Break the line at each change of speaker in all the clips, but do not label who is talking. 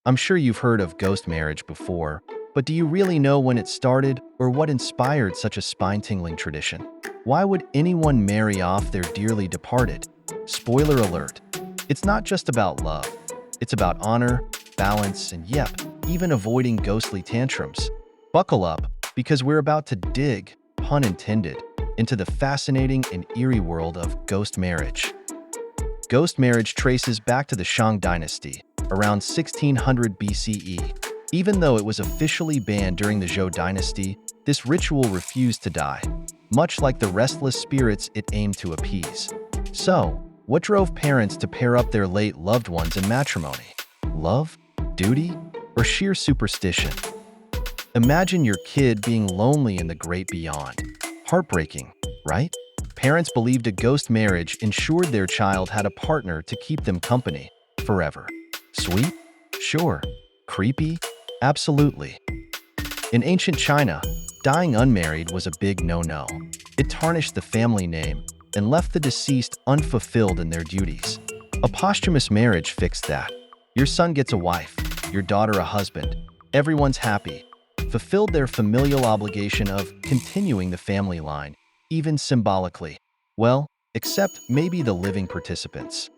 I'm sure you've heard of ghost marriage before, but do you really know when it started or what inspired such a spine-tingling tradition? Why would anyone marry off their dearly departed? Spoiler alert, it's not just about love. It's about honor, balance, and yep, even avoiding ghostly tantrums. Buckle up, because we're about to dig, pun intended, into the fascinating and eerie world of ghost marriage. Ghost marriage traces back to the Shang dynasty, around 1600 BCE. Even though it was officially banned during the Zhou dynasty, this ritual refused to die, much like the restless spirits it aimed to appease. So, what drove parents to pair up their late loved ones in matrimony? Love? Duty? Or sheer superstition? Imagine your kid being lonely in the great beyond. Heartbreaking, right? Parents believed a ghost marriage ensured their child had a partner to keep them company forever. Sweet? Sure. Creepy? Absolutely. In ancient China, dying unmarried was a big no-no. It tarnished the family name and left the deceased unfulfilled in their duties. A posthumous marriage fixed that. Your son gets a wife, your daughter a husband. Everyone's happy. Fulfilled their familial obligation of continuing the family line, even symbolically. Well, except maybe the living participants.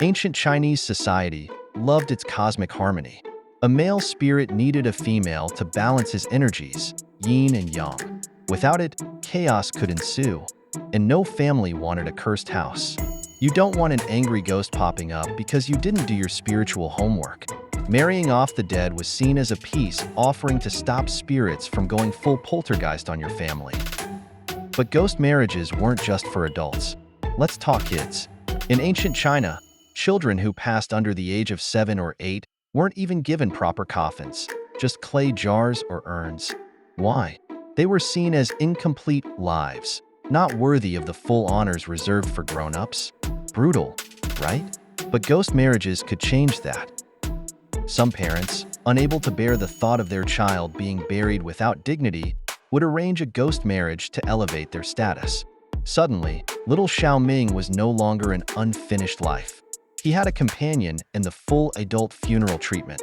Ancient Chinese society loved its cosmic harmony. A male spirit needed a female to balance his energies, yin and yang. Without it, chaos could ensue, and no family wanted a cursed house. You don't want an angry ghost popping up because you didn't do your spiritual homework. Marrying off the dead was seen as a peace offering to stop spirits from going full poltergeist on your family. But ghost marriages weren't just for adults. Let's talk kids. In ancient China, children who passed under the age of 7 or 8 weren't even given proper coffins, just clay jars or urns. Why? They were seen as incomplete lives, not worthy of the full honors reserved for grown-ups. Brutal, right? But ghost marriages could change that. Some parents, unable to bear the thought of their child being buried without dignity, would arrange a ghost marriage to elevate their status. Suddenly, little Xiao Ming was no longer an unfinished life. He had a companion and the full adult funeral treatment.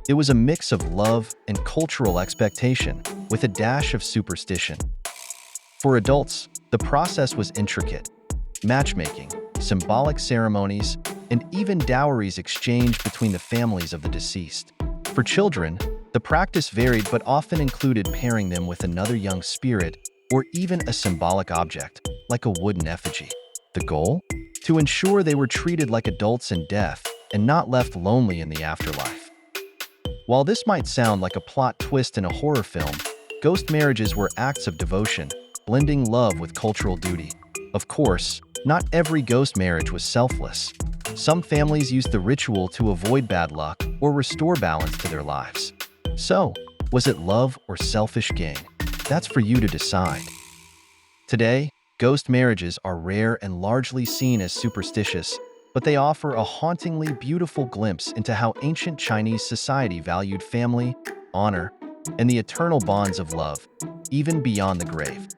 It was a mix of love and cultural expectation, with a dash of superstition. For adults, the process was intricate. Matchmaking, symbolic ceremonies, and even dowries exchanged between the families of the deceased. For children, the practice varied but often included pairing them with another young spirit or even a symbolic object, like a wooden effigy. The goal? To ensure they were treated like adults in death and not left lonely in the afterlife. While this might sound like a plot twist in a horror film, ghost marriages were acts of devotion, blending love with cultural duty. Of course, not every ghost marriage was selfless. Some families used the ritual to avoid bad luck or restore balance to their lives. So, was it love or selfish gain? That's for you to decide. Today, ghost marriages are rare and largely seen as superstitious, but they offer a hauntingly beautiful glimpse into how ancient Chinese society valued family, honor, and the eternal bonds of love, even beyond the grave.